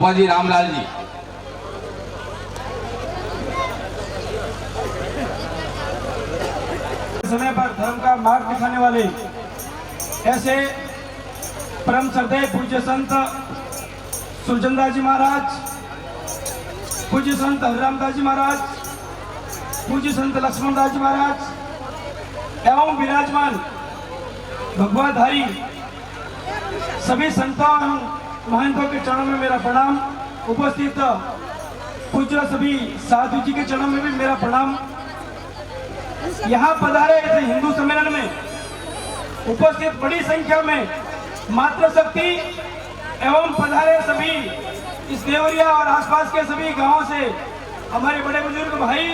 बाबाजी रामलाल जी। समय पर धर्म का मार्ग दिखाने वाले ऐसे परम श्रद्धेय पूज्य संत सुरचंदा जी महाराज, पूज्य संत हरिरामदास जी महाराज, पूज्य संत लक्ष्मणदास जी महाराज एवं विराजमान भगवाधारी सभी संतों महंतों के चरणों में मेरा प्रणाम। उपस्थित पूज्य सभी साधु जी के चरणों में भी मेरा प्रणाम। यहाँ पधारे इस हिंदू सम्मेलन में उपस्थित बड़ी संख्या में मातृशक्ति एवं पधारे सभी इस देवरिया और आसपास के सभी गांवों से हमारे बड़े बुजुर्ग भाई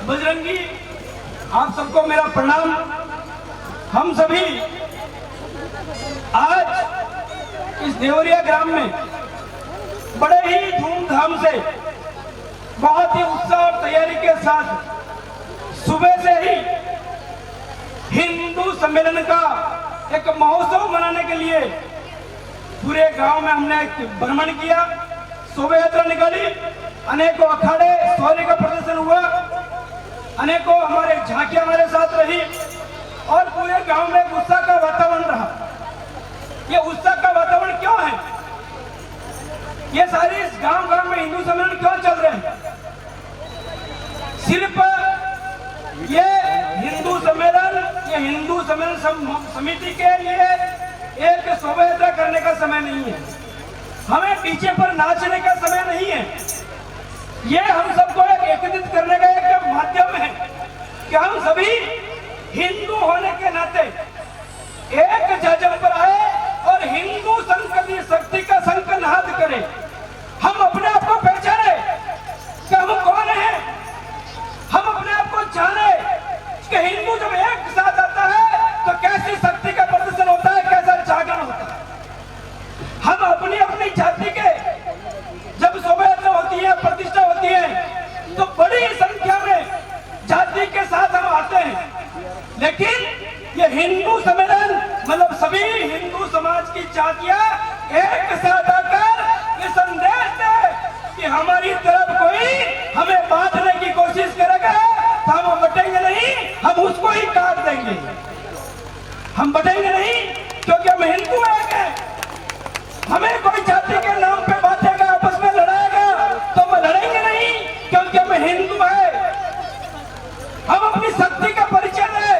बजरंगी, आप सबको मेरा प्रणाम। हम सभी आज इस देवरिया ग्राम में बड़े ही धूमधाम से, बहुत ही उत्साह और तैयारी के साथ सुबह से ही हिंदू सम्मेलन का एक महोत्सव मनाने के लिए पूरे गांव में हमने भ्रमण किया, शोभा यात्रा निकाली, अनेकों अखाड़े शौर्य का प्रदर्शन हुआ, अनेकों हमारे झांकियां हमारे साथ रही और पूरे गांव में उत्साह का वातावरण रहा। ये उत्साह का वातावरण क्यों है? ये सारे इस गांव में हिंदू सम्मेलन क्यों चल रहे हैं? सिर्फ ये हिंदू सम्मेलन समिति के लिए एक शोभा यात्रा करने का समय नहीं है, हमें डीजे पर नाचने का समय नहीं है। ये हम सबको एकत्रित करने का एक माध्यम है कि हम सभी हिंदू होने के नाते एक जगह पर आए और हिंदू संस्कृति शक्ति का संकल्प करें। हम अपने आप को पहचाने कि हम कौन हैं, हम अपने आप को जाने कि हिंदू जब एक साथ आता है तो कैसी शक्ति का प्रदर्शन होता है, कैसा जागरण होता है। हम अपनी अपनी जाति के जब शोभा यात्रा होती है, प्रतिष्ठा होती है, तो बड़ी संख्या में जाति के साथ हम आते हैं। लेकिन ये हिंदू सम्मेलन मतलब सभी हिंदू समाज की जातियां एक साथ आकर ये संदेश दे कि हमारी तरफ कोई हमें बांटने की कोशिश करेगा तो हम बटेंगे नहीं, हम उसको ही काट देंगे। हम बटेंगे नहीं क्योंकि हम हिंदू हैं। हमें कोई जाति के नाम पे बांटेगा, आपस में लड़ाएगा तो हम लड़ेंगे नहीं क्योंकि हम हिंदू हैं। हम अपनी शक्ति का परिचय दें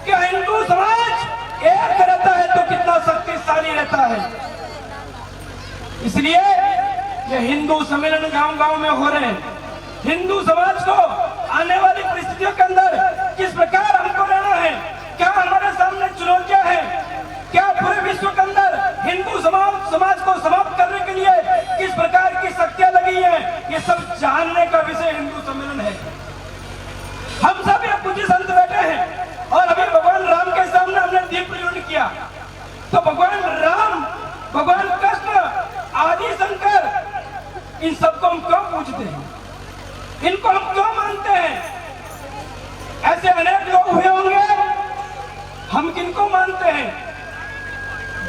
कि हिंदू समाज एक रहता है तो कितना शक्तिशाली रहता है। इसलिए ये हिंदू सम्मेलन गांव गांव में हो रहे हैं। हिंदू समाज को आने वाली परिस्थितियों के अंदर किस प्रकार हमको रहना है, क्या हमारे सामने चुनौतियां हैं, क्या पूरे विश्व के अंदर हिंदू समाज को समाप्त करने के लिए किस प्रकार की शक्तियां लगी है, ये सब जानने का विषय हिंदू सम्मेलन है। हम सब ये पूज्य संत बैठे हैं और अभी भगवान राम के सामने हमने दीप प्रज्वलित किया, तो भगवान राम, भगवान कृष्ण, आदि शंकर, इन सबको हम क्यों पूजते हैं, इनको हम क्यों मानते हैं? ऐसे अनेक लोग हुए होंगे, हम किनको मानते हैं?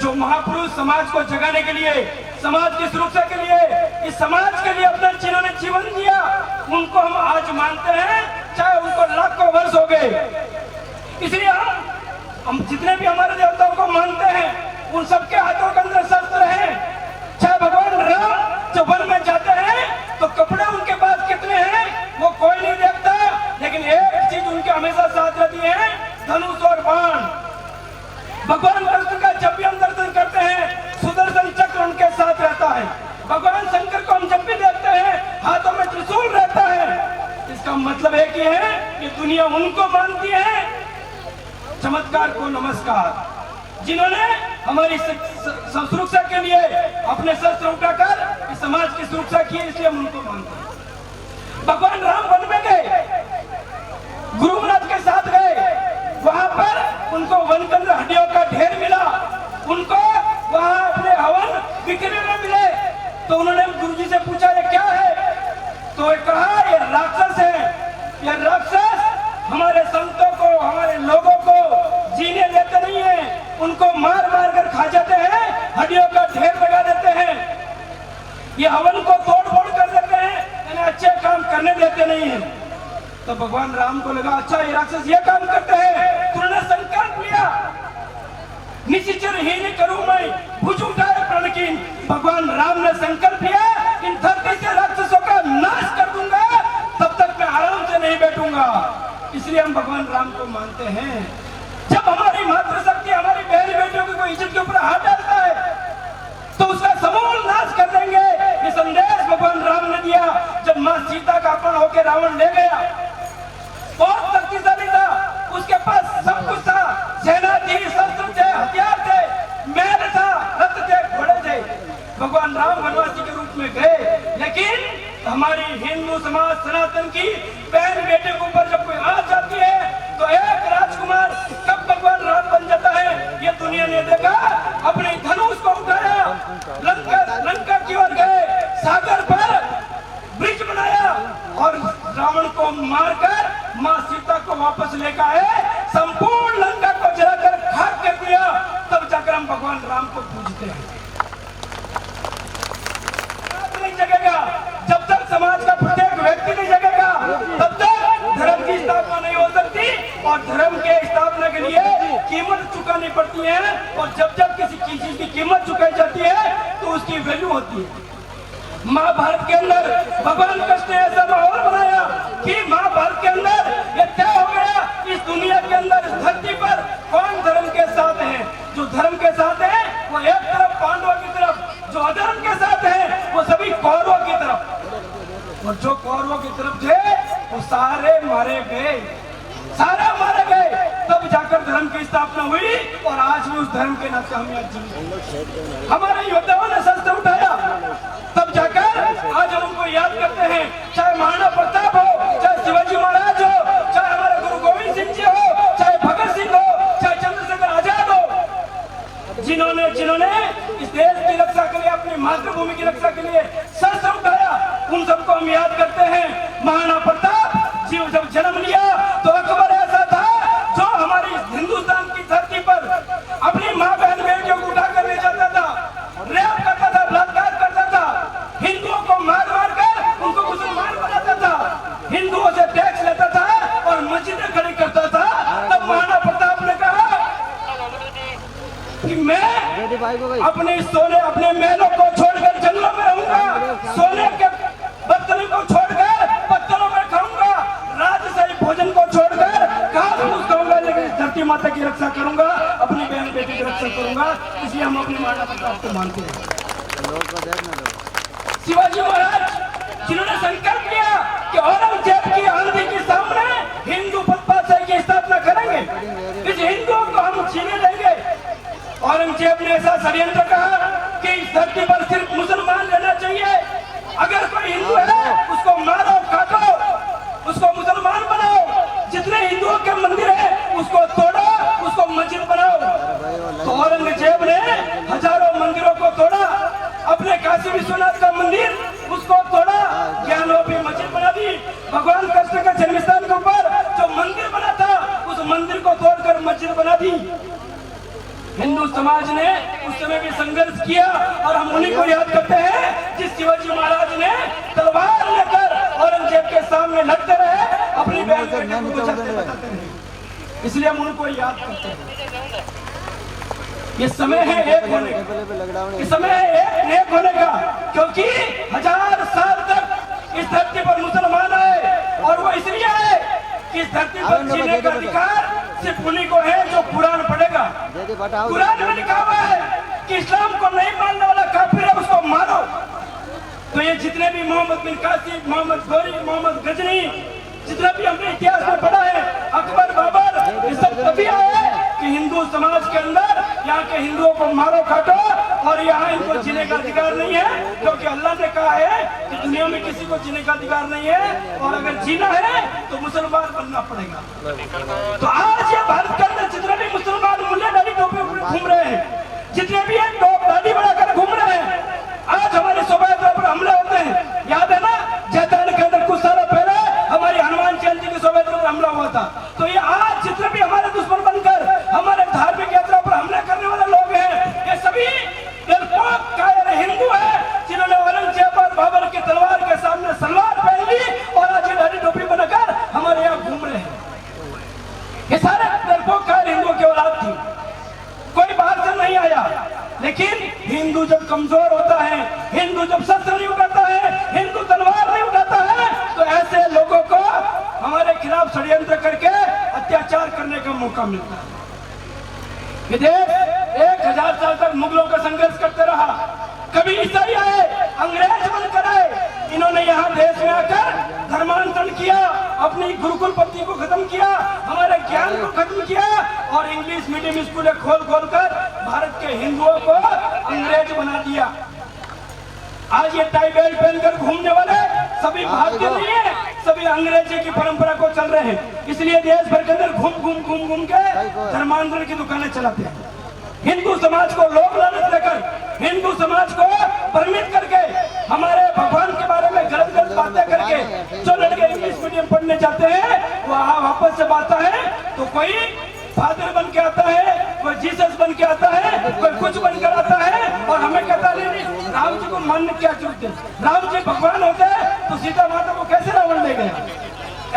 जो महापुरुष समाज को जगाने के लिए, समाज की सुरक्षा के लिए, इस समाज के लिए अपने जिन्होंने जीवन दिया, उनको हम आज मानते हैं, चाहे उनको लाखों वर्ष हो गए। इसलिए हम जितने भी हमारे देवताओं को मानते हैं, उन सबके हाथों के अंदर शस्त्र हैं। चाहे भगवान राम जब वन में जाते हैं तो कपड़े उनके पास कितने हैं वो कोई नहीं देखता, लेकिन एक चीज उनके हमेशा साथ रहती है, धनुष और बाण। भगवान कृष्ण का जब भी हम दर्शन करते हैं, सुदर्शन चक्र उनके साथ रहता है। भगवान शंकर को हम जब भी देखते हैं, हाथों में त्रिशूल रहता है। इसका मतलब एक ही है कि दुनिया उनको मानती है। चमत्कार को नमस्कार, जिन्होंने हमारी सुरक्षा के लिए अपने शस्त्र उठाकर इस समाज की सुरक्षा की, इसलिए हम उनको मानते हैं। भगवान राम वन में गए, गुरु महाराज के साथ गए, वहां पर उनको वन के अंदर हड्डियों का ढेर मिला, उनको वहां अपने हवन बिखरे हुए मिले, तो उन्होंने गुरु जी से पूछा ये क्या है, तो कहा ये राक्षस है। ये राक्षस हमारे संतों को, हमारे लोगों को जीने देते नहीं है, उनको मार मार कर खा जाते हैं, हड्डियों का ढेर लगा देते हैं। ये हवन को तोड़ फोड़ कर देते हैं, यानी अच्छे काम करने देते नहीं है। तो भगवान राम को लगा अच्छा ये राक्षस ये काम करते हैं, तो उन्होंने संकल्प लिया निशिचर ही नहीं करूं मैं भुज उठाए प्रण की। भगवान राम ने संकल्प लिया इन धरती से राक्षसों का नाश कर दूंगा, तब तक मैं आराम से नहीं बैठूंगा। इसलिए हम भगवान राम को मानते हैं। जब हमारी मातृशक्ति हमारी बहन बेटियों की कोई इज्जत के ऊपर हाथ डालता है तो उसका समूल नाश कर देंगे। ये संदेश भगवान राम ने दिया। जब मां सीता का अपहरण होकर रावण ले गया, बहुत शक्तिशाली था, उसके पास सब कुछ था, सेना थी, शस्त्र थे, हथियार थे, महल था, रथ थे, घोड़े थे। भगवान राम वनवासी के रूप में गए, लेकिन हमारी हिंदू समाज सनातन की बहन बेटे के ऊपर जब कोई आंच जाती है तो एक राजकुमार कब भगवान राम बन जाता है ये दुनिया ने देखा। अपने धनुष को उठाया, लंका की ओर गए, सागर पर ब्रिज बनाया और रावण को मारकर मां सीता को वापस लेकर आए, संपूर्ण लंका को जलाकर खाक कर दिया। तब जाकर हम भगवान राम को पूजते हैं। नहीं जगेगा जब तक समाज का प्रत्येक व्यक्ति नहीं जगेगा, तब तक धर्म की स्थापना नहीं हो सकती। और धर्म के स्थापना के लिए कीमत चुकानी पड़ती है, और जब जब किसी चीज की कीमत चुकाई जाती है तो उसकी वैल्यू होती है। महाभारत के अंदर भगवान कृष्ण ने ऐसा माहौल बनाया कि महाभारत के अंदर ये तय हो गया इस दुनिया के अंदर, इस धरती पर कौन धर्म के साथ है। जो धर्म के साथ है वो एक तरफ पांडवों की तरफ, जो अधर्म के साथ है वो सभी कौरवों की तरफ। और जो कौरवों की तरफ थे वो सारे मारे गए, सारे मारे गए। तब जाकर धर्म की स्थापना हुई और आज भी उस धर्म के नाते हम यहाँ जी। हमारे योद्धाओं ने शस्त्र उठाया, तब जाकर आज हम उनको याद करते हैं। चाहे महाराणा प्रताप हो, चाहे शिवाजी महाराज हो, चाहे हमारे गुरु गोविंद सिंह जी हो, चाहे भगत सिंह हो, चाहे चंद्रशेखर आजाद हो, जिन्होंने इस देश की रक्षा के लिए, अपनी मातृभूमि की रक्षा के लिए शस्त्र उठाया, उन सबको हम याद करते हैं। महाराणा प्रताप जी जब जन्म लिया तो अकबर ऐसा था जो हमारी हिंदुस्तान की धरती पर अपनी माँ बहन बेटियों को उठा कर ले जाता था, रेप करता था, बलात्कार करता था, हिंदुओं को मार मार कर उनको मुसलमान बनाता था, हिंदुओं से टैक्स लेता था और मस्जिदें खड़ी करता था। तब महाराणा प्रताप ने कहा कि मैं अपने महलों को छोड़कर जंगलों में रहूंगा, सोने के बर्तनों को छोड़कर पत्थरों में खाऊंगा, राजशाही भोजन को छोड़कर घास फूस खाऊंगा, लेकिन इस धरती माता की रक्षा करूंगा, अपनी बहन बेटी की रक्षा करूंगा। इसलिए हम अपने महाराणा प्रताप को मानते हैं। शिवाजी महाराज जिन्होंने संकल्प लिया कि औरंगजेब की आंधी के सामने हिंदू पदपाशाही की स्थापना करेंगे, इस हिंदुओं को हम जीने देंगे। औरंगजेब ने ऐसा षड्यंत्र कहा कि इस धरती पर सिर्फ मुसलमान रहना चाहिए, अगर कोई हिंदू है उसको मारो, काटो, उसको मुसलमान बनाओ, जितने हिंदुओं के मंदिर है उसको तोड़ो, उसको मस्जिद बनाओ। तो औरंगजेब ने हजारों मंदिरों को तोड़ा, अपने काशी विश्वनाथ का मंदिर उसको तोड़ा, ज्ञानोपी मस्जिद बना दी। भगवान कृष्ण के जन्मस्थान के ऊपर जो मंदिर बना था उस मंदिर को तोड़कर मस्जिद बना दी। हिंदू समाज ने उस समय भी संघर्ष किया और हम उन्हीं को याद करते हैं जिस शिवाजी महाराज ने तलवार लेकर औरंगजेब के सामने लड़ते रहे, अपनी बहन बेटी को बचाते बताते रहे। इसलिए हम उनको याद करते हैं। ये समय है एक होने का, ये समय है एक होने का, क्योंकि 1000 साल तक इस धरती पर मुसलमान आए और वो इसलिए आए कि इस धरती पर जीने का अधिकार सिर्फ उन्हीं को है जो कुरान पढ़ेगा। कुरान में लिखा हुआ है कि इस्लाम को नहीं मानने वाला काफिर है, उसको मारो। तो ये जितने भी मोहम्मद बिन कासिम, मोहम्मद गौरी, मोहम्मद गजनी, जितना भी हमने इतिहास में पढ़ा है, अकबर, बाबर, ये सब तभी आए कि हिंदू समाज के अंदर यहाँ के हिंदुओं को मारो, काटो और यहाँ इनको जीने का अधिकार नहीं है, क्योंकि अल्लाह ने कहा है कि दुनिया में किसी को जीने का अधिकार नहीं है और अगर जीना है तो मुसलमान बनना पड़ेगा। तो आज ये भारत के अंदर जितने भी मुसलमान मुल्ले दाढ़ी टोपी घूम रहे हैं, जितने भी टोप दाढ़ी बढ़ाकर घूम रहे हैं, आज हमारी शोभा यात्रा पर हमले होते हैं। याद है ना, जैतान के अंदर कुछ साल पहले हमारी हनुमान जयंती की शोभा यात्रा पर हमला हुआ था। तो ये आज जितने भी हमारे दुश्मन बनकर हमारे धार्मिक यात्रा पर हमला करने वाले लोग हैं, ये सभी डरपोक कायर हिंदू है जिन्होंने औरंगजेब कमजोर होता है, हिंदू जब शस्त्र नहीं उठाता है, हिंदू तलवार नहीं उठाता है, तो ऐसे लोगों को हमारे खिलाफ षड्यंत्र करके अत्याचार करने का मौका मिलता है। ये देश 1000 साल तक मुगलों का संघर्ष करते रहा, कभी ईसाई आए, अंग्रेज बनकर आए, इन्होंने यहाँ देश में आकर धर्मांतरण किया, अपनी गुरुकुल पद्धति को खत्म किया, हमारे ज्ञान को खत्म किया और इंग्लिश मीडियम स्कूलें खोल खोल कर भारत के हिंदुओं को अंग्रेज बना दिया। आज ये टाई बेल्ट पहनकर घूमने वाले सभी भारतीय नहीं है, सभी अंग्रेजी की परंपरा को चल रहे हैं। इसलिए देश भर के अंदर घूम घूम के धर्मांतरण की दुकानें चलाते हैं। हिंदू समाज को लोक लालच देकर, हिंदू समाज को भ्रमित करके, हमारे भगवान के बारे में गलत गलत बातें करके जो लड़के इंग्लिश मीडियम पढ़ने जाते हैं वो वापस से आता है तो कोई फादर बन के आता है, कोई जीसस बन के आता है, कोई कुछ बनकर आता है और हमें कहता नहीं राम जी को मानने क्या जरूरत है, राम जी भगवान होते तो सीता माता को कैसे रावण ले गया।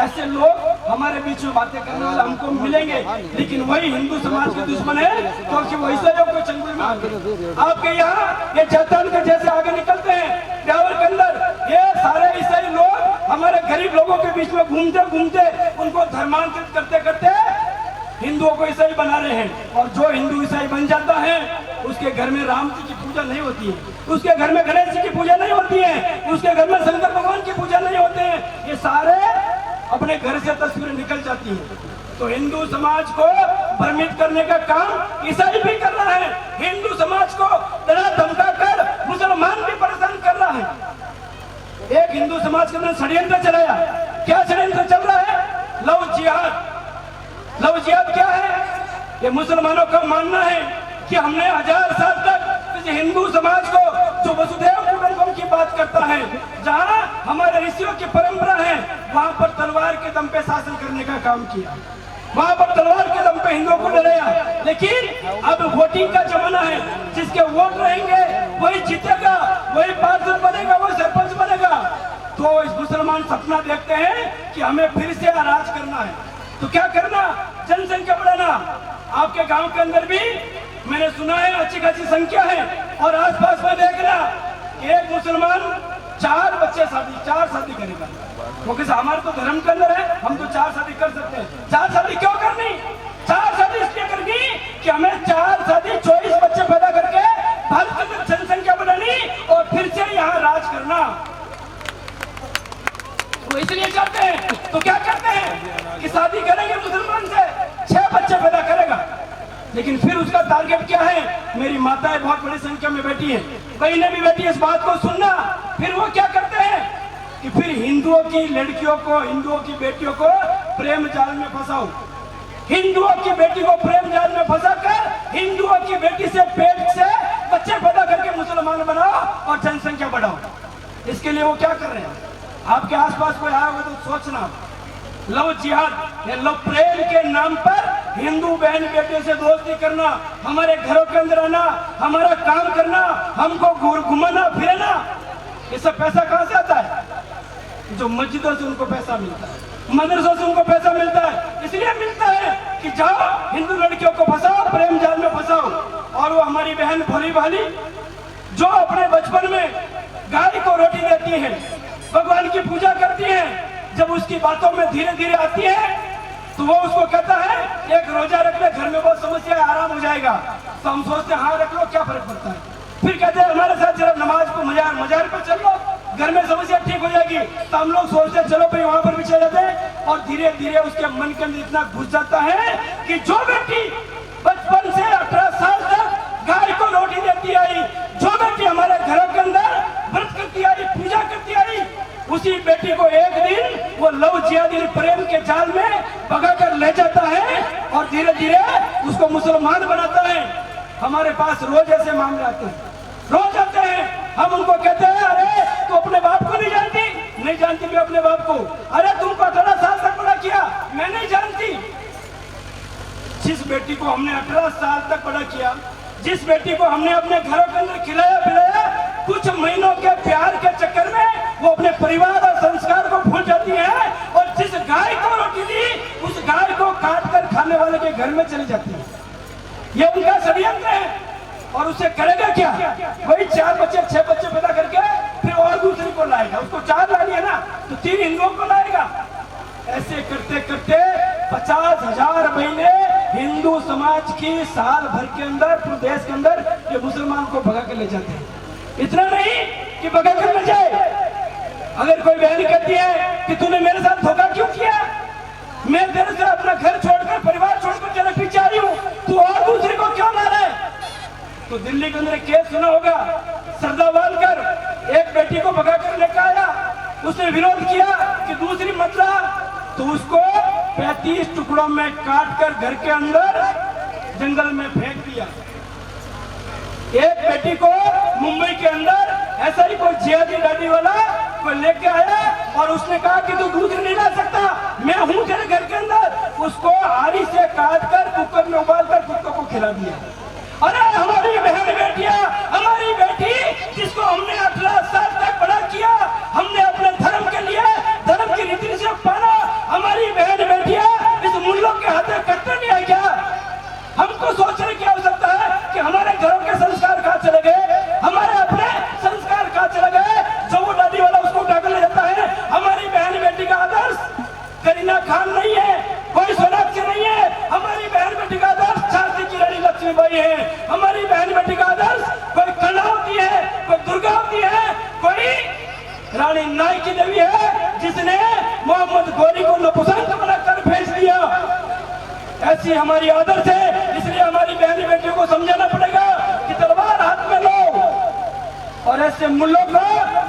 ऐसे लोग हमारे बीच में बातें करने वाले हमको मिलेंगे, लेकिन वही हिंदू समाज के दुश्मन है क्योंकि वो ईसाइयों को चंगुल में आपके यहाँ ये चैतन के जैसे आगे निकलते हैं ब्यावर के अंदर, ये सारे ईसाई लोग हमारे गरीब लोगों के बीच में घूमते घूमते उनको धर्मांतरित करते करते हिंदुओं को ईसाई बना रहे हैं। और जो हिंदू ईसाई बन जाता है उसके घर में राम जी की पूजा नहीं होती है, उसके घर में गणेश जी की पूजा नहीं होती है, उसके घर में शंकर भगवान की पूजा नहीं होते हैं, ये सारे अपने घर से तस्वीरें निकल जाती है। तो हिंदू समाज को भ्रमित करने का काम ईसाई भी कर रहा है, हिंदू समाज को डरा धमका कर मुसलमान भी परेशान कर रहा है। एक हिंदू समाज के अंदर षड्यंत्र चलाया, क्या षड्यंत्र चल रहा है? लव जिहाद। लव जिहाद क्या है? ये मुसलमानों का मानना है कि हमने 1000 साल तक हिंदू समाज को जो वसुधैव कुटुंबकम की बात करता है, जहां हमारे ऋषियों की परंपरा है, वहां पर तलवार के दम पे शासन करने का काम किया, वहां पर तलवार के दम पे हिंदुओं को डराया। लेकिन अब वोटिंग का जमाना है, जिसके वोट रहेंगे वही जीतेगा, वही पार्षद बनेगा, वही सरपंच बनेगा। तो इस मुसलमान सपना देखते हैं कि हमें फिर से राज करना है, तो क्या करना? जनसंख्या बढ़ाना। आपके गांव के अंदर भी मैंने सुना है अच्छी खासी संख्या है, और आसपास में देखना एक मुसलमान 4 बच्चे चार शादी करेगा। वो किसी हमारे तो धर्म के अंदर है, हम तो 4 शादी कर सकते हैं। 4 शादी क्यों करनी? 4 शादी इसलिए करनी कि हमें 4 शादी 24 बच्चे पैदा करके भारत के अंदर जनसंख्या बढ़ानी और फिर से यहाँ राज करना। वो इसलिए करते हैं। तो क्या करते हैं कि शादी करेंगे मुसलमान से, 6 बच्चे पैदा करेगा, लेकिन फिर उसका टारगेट क्या है? मेरी माताएं बहुत बड़ी संख्या में बैठी हैं, बहनें भी बैठी है, इस बात को सुनना। फिर वो क्या करते हैं कि फिर हिंदुओं की लड़कियों को, हिंदुओं की बेटियों को प्रेम जाल में फंसाओ, हिंदुओं की बेटी को प्रेम जाल में फंसाकर हिंदुओं की बेटी से पेट से बच्चे पैदा करके मुसलमान बनाओ और जनसंख्या बढ़ाओ। इसके लिए वो क्या कर रहे हैं? आपके आसपास कोई आया हो तो सोचना, लव जिहाद या लव प्रेम के नाम पर हिंदू बहन बेटे से दोस्ती करना, हमारे घरों के अंदर आना, हमारा काम करना, हमको घुमाना फिरना, ये सब पैसा कहां से आता है? जो मस्जिदों से उनको पैसा मिलता है, मदरसों से उनको पैसा मिलता है। इसलिए मिलता है कि जाओ हिंदू लड़कियों को फंसाओ, प्रेम जाल में फंसाओ। और वो हमारी बहन भोली भाली जो अपने बचपन में गाय को रोटी देती है, भगवान की पूजा करती है, जब उसकी बातों में धीरे धीरे आती है तो वो उसको कहता है एक रोजा रख ले, घर में बहुत समस्या है, आराम हो जाएगा। तो हम सोचते हैं हाँ रख लो, क्या फर्क पड़ता है। फिर कहते हैं हमारे साथ जरा नमाज को मजार पर चल लो, घर में समस्या ठीक हो जाएगी। तो हम लोग सोचते हैं चलो भाई वहां पर भी चले जाते हैं, और धीरे धीरे उसके मन के अंदर इतना घुस जाता है कि जो बेटी बचपन से 18 साल तक गाय को रोटी देती आई, जो बेटी हमारे घरों के अंदर व्रत करती आई, पूजा करती आई, उसी बेटी को एक दिन वो लव जिहादी प्रेम के जाल में भगा कर ले जाता है और धीरे धीरे उसको मुसलमान बनाता है। हमारे पास रोज ऐसे मामले आते हैं, रोज आते हैं। हम उनको कहते हैं अरे तू अपने बाप को नहीं जानती? नहीं जानती मैं अपने बाप को। अरे तुमको 18 साल तक बड़ा किया, मैं नहीं जानती। जिस बेटी को हमने 18 साल तक बड़ा किया, जिस बेटी को हमने अपने घरों के अंदर खिलाया पिलाया, कुछ महीनों के प्यार के चक्कर में वो अपने परिवार और संस्कार को भूल जाती है, और जिस गाय को रोटी दी उस गाय को काट कर खाने वाले के घर में चली जाती है। ये उनका षड्यंत्र है। और उसे करेगा क्या? वही 4 बच्चे 6 बच्चे पैदा करके फिर और दूसरी को लाएगा, उसको 4 ला लिया ना तो 3 हिंदुओं को लाएगा। ऐसे करते करते 50,000 महीने हिंदू समाज की साल भर के अंदर पूरे देश के अंदर ये मुसलमान को भगा कर ले जाते हैं। इतना नहीं कि भगा कर ले जाए, अगर कोई बहन कहती है कि तूने मेरे साथ धोखा क्यों किया, मैं तेरे से अपना घर छोड़कर परिवार छोड़कर तेरे पीछे आई हूँ, तू और दूसरे को क्यों मारा है, तो दिल्ली के अंदर केस सुना होगा, सरदा वालकर एक बेटी को भगा कर लेकर आया, उसने विरोध किया कि दूसरी मत ला, तो उसको 35 टुकड़ों में काट कर घर के अंदर जंगल में फेंक दिया। एक बेटी को मुंबई के अंदर ऐसा ही कोई जिहादी दादी वाला कोई लेके आया और उसने कहा कि तू दूध नहीं ला सकता, मैं हूं तेरे घर के अंदर, उसको आरी से काट कर कुकर में उबाल कर कुत्तों को खिला दिया। अरे हमारी बहन बेटियां, हमारी बेटी जिसको हमने 18 साल तक बड़ा किया, हमने अपने धर्म के लिए धर्म की रीति से पाला, हमारी बहन बेटियां इस मुल्लों के हाथ में कट्टर नहीं है क्या? हमको सोचने की आवश्यकता है कि हमारे घरों के संस्कार कहाँ चले गए, हमारे अपने संस्कार कहाँ चले गए, जो वो दादी वाला उसको उठा कर ले जाता है। हमारी बहन बेटी का आदर्श करीना खान नहीं है, कोई सोनाक्षी नहीं है, हमारी बहन बेटी का आदर्श झांसी की रानी लक्ष्मीबाई है, हमारी बहन बेटी का आदर्श कोई कर्णावती है, कोई दुर्गावती है, कोई रानी नाई की देवी है जिसने मोहम्मद गौरी को नपुंसक बनाकर भेज दिया। ऐसी हमारी आदर्श है, इसलिए हमारी बहनी बेटियों को समझाना पड़ेगा कि तलवार हाथ में लो और ऐसे मुल्लों को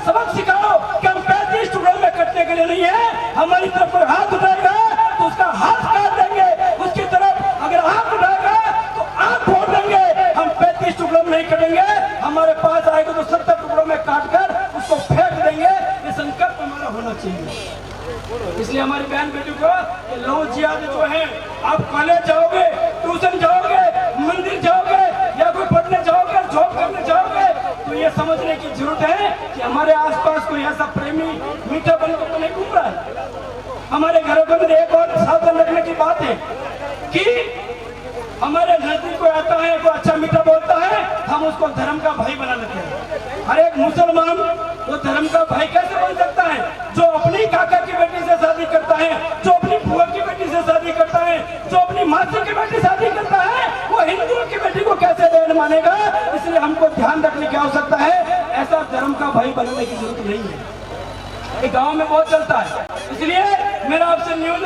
सबक सिखाओ कि हम 35 टुकड़ों में कटने के लिए नहीं है। हमारी तरफ कोई हाथ उठाएगा तो उसका हाथ काट देंगे, उसकी तरफ अगर हाथ उठाएगा तो आंख फोड़ देंगे। हम 35 टुकड़ों में नहीं कटेंगे, हमारे पास आएगा तो 70 टुकड़ों में काट कर उसको फेंक देंगे। ये संकल्प हमारा होना चाहिए। इसलिए हमारी बहन बेटियों को लो जिहाद जो है, आप कॉलेज जाओगे, ट्यूशन जाओगे, मंदिर जाओगे या कोई पढ़ने जाओगे, जॉब करने जाओगे, तो ये समझने की जरूरत है कि हमारे आसपास कोई ऐसा प्रेमी मीठा बनकर तो नहीं घूम रहा है। हमारे घरों के अंदर एक और सावधान रखने की बात है कि हमारे नजदीक कोई आता है, कोई अच्छा मीठा बोलता है, हम उसको धर्म का भाई बना लेते हैं। हर एक मुसलमान वो धर्म का भाई कैसे बन सकता है? जो अपनी काका की बेटी से शादी करता है, जो अपनी बुआ की बेटी से शादी करता है, जो अपनी मासी की बेटी शादी करता है, वो हिंदुओं की बेटी को कैसे बहन मानेगा? इसलिए हमको ध्यान रखने की आवश्यकता है, ऐसा धर्म का भाई बनने की जरूरत नहीं है। ये गाँव में बहुत चलता है, इसलिए मेरा आपसे निवेदन